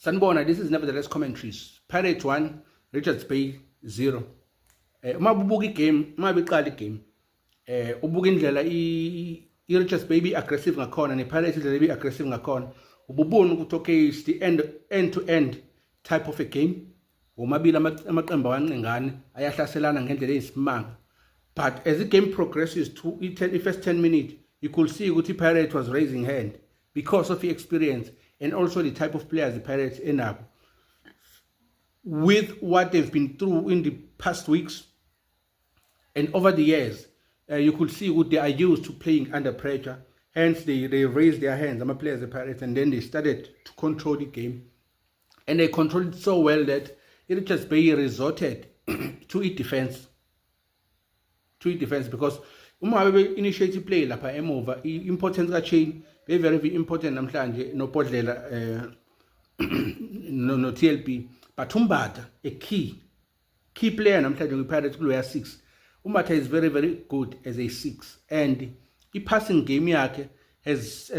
Sanibona, this is nevertheless commentaries. Pirates 1, Richards Bay 0. Uma bubuka igame, uma beqala igame, ubuka indlela i-Richards Bay be-aggressive ngakhona ne-Pirates indlela be-aggressive ngakhona, ububona ukuthi okay, it's the end to end type of a game. Omabili amaqembu awancengane ayahlaselana ngendlela eyisimanga. But as the game progresses to the first 10 minutes, you could see ukuthi Pirates was raising hand because of the experience and also the type of players the Pirates end up with what they've been through in the past weeks and over the years. You could see what they are used to playing under pressure. Hence, they raised their hands, I'm a player as the Pirates, and then they started to control the game. And they controlled it so well that Richards Bay resorted to its defense. Because uma initiate play lapha emuva, importance ka chain very important namhlanje no Podlela no TLP, but Umbata a key player namhlanje with Pirates kulo 6. Umbata is very good as a 6, and the passing game yakhe has